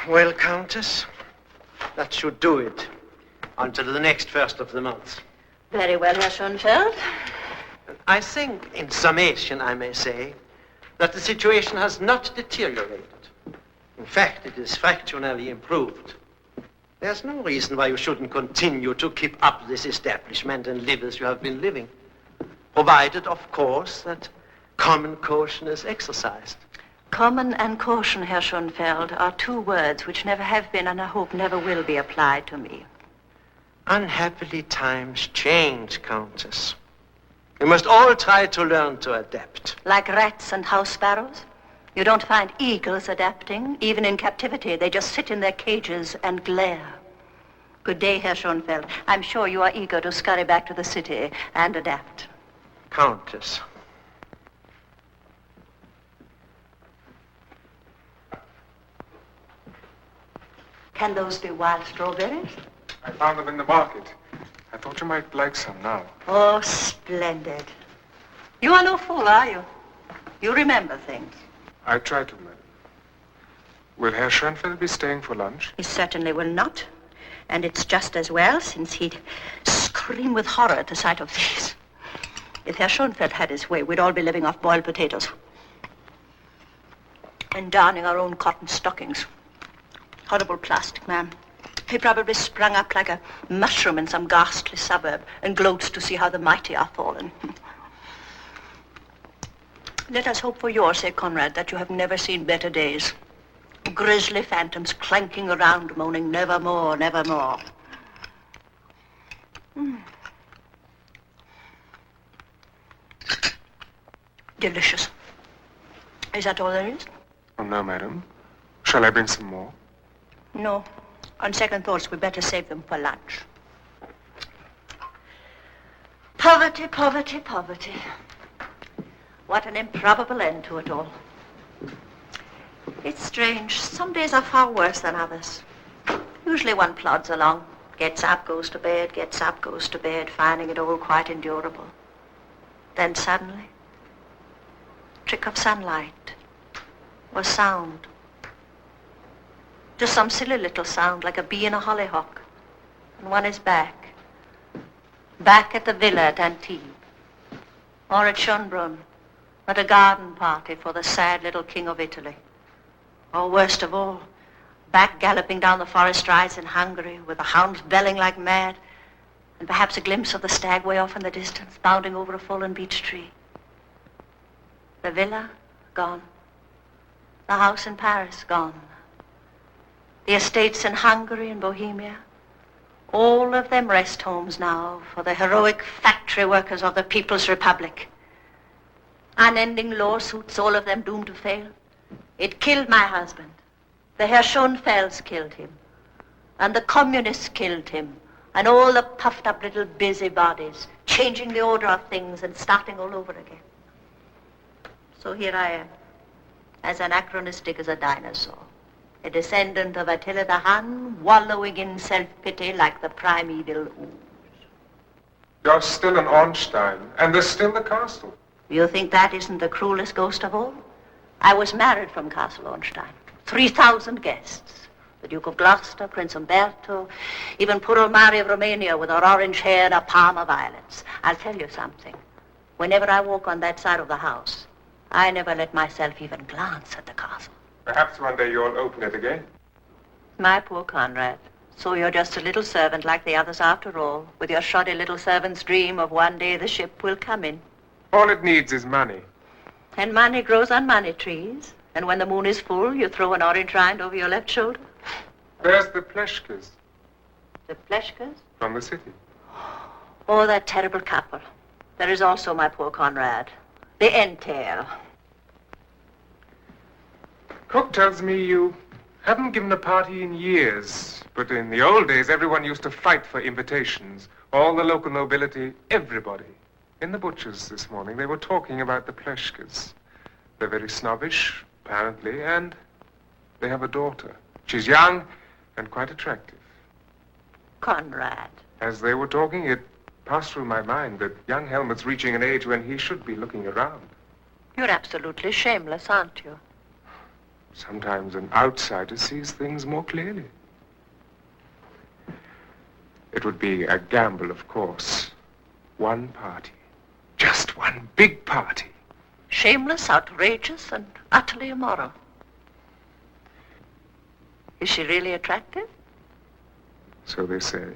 Well, Countess, that should do it until the next 1st of the month. Very well, Herr Schoenfeld. I think, in summation, I may say, that the situation has not deteriorated. In fact, it is fractionally improved. There's no reason why you shouldn't continue to keep up this establishment and live as you have been living. Provided, of course, that common caution is exercised. Common and caution, Herr Schoenfeld, are two words which never have been and I hope never will be applied to me. Unhappily, times change, Countess. We must all try to learn to adapt. Like rats and house sparrows? You don't find eagles adapting. Even in captivity, they just sit in their cages and glare. Good day, Herr Schoenfeld. I'm sure you are eager to scurry back to the city and adapt. Countess. Can those be wild strawberries? I found them in the market. I thought you might like some now. Oh, splendid. You are no fool, are you? You remember things. I try to, madam. Will Herr Schoenfeld be staying for lunch? He certainly will not. And it's just as well, since he'd scream with horror at the sight of these. If Herr Schoenfeld had his way, we'd all be living off boiled potatoes. And darning our own cotton stockings. Horrible plastic man. He probably sprung up like a mushroom in some ghastly suburb and gloats to see how the mighty are fallen. Let us hope for your sake, Conrad, that you have never seen better days. Grisly phantoms clanking around, moaning, nevermore, nevermore. Delicious. Is that all there is? Oh, no, madam. Shall I bring some more? No. On second thoughts, we'd better save them for lunch. Poverty, poverty, poverty. What an improbable end to it all. It's strange. Some days are far worse than others. Usually one plods along, gets up, goes to bed, gets up, goes to bed, finding it all quite endurable. Then suddenly, trick of sunlight or sound. Just some silly little sound like a bee in a hollyhock. And one is back. Back at the villa at Antibes. Or at Schönbrunn. At a garden party for the sad little king of Italy. Or worst of all, back galloping down the forest rides in Hungary with the hounds belling like mad. And perhaps a glimpse of the stag way off in the distance, bounding over a fallen beech tree. The villa, gone. The house in Paris, gone. The estates in Hungary and Bohemia, all of them rest homes now for the heroic factory workers of the People's Republic. Unending lawsuits, all of them doomed to fail. It killed my husband. The Herr Schoenfelds killed him. And the communists killed him. And all the puffed up little busybodies, changing the order of things and starting all over again. So here I am, as anachronistic as a dinosaur. A descendant of Attila the Hun, wallowing in self-pity like the primeval ooze. You're still an Ornstein, and there's still the castle. You think that isn't the cruelest ghost of all? I was married from Castle Ornstein. 3,000 guests. The Duke of Gloucester, Prince Umberto, even poor old Mary of Romania with her orange hair and a palm of violets. I'll tell you something. Whenever I walk on that side of the house, I never let myself even glance at the castle. Perhaps one day you'll open it again. My poor Conrad. So you're just a little servant like the others after all, with your shoddy little servant's dream of one day the ship will come in. All it needs is money. And money grows on money trees. And when the moon is full, you throw an orange rind over your left shoulder. There's the Pleshkas. The Pleshkas? From the city. Oh, that terrible couple. There is also my poor Conrad. The entail. Cook tells me you haven't given a party in years. But in the old days, everyone used to fight for invitations. All the local nobility, everybody. In the butcher's this morning, they were talking about the Pleshkas. They're very snobbish, apparently, and they have a daughter. She's young and quite attractive. Conrad. As they were talking, it passed through my mind that young Helmut's reaching an age when he should be looking around. You're absolutely shameless, aren't you? Sometimes an outsider sees things more clearly. It would be a gamble, of course. One party. Just one big party. Shameless, outrageous, and utterly immoral. Is she really attractive? So they say.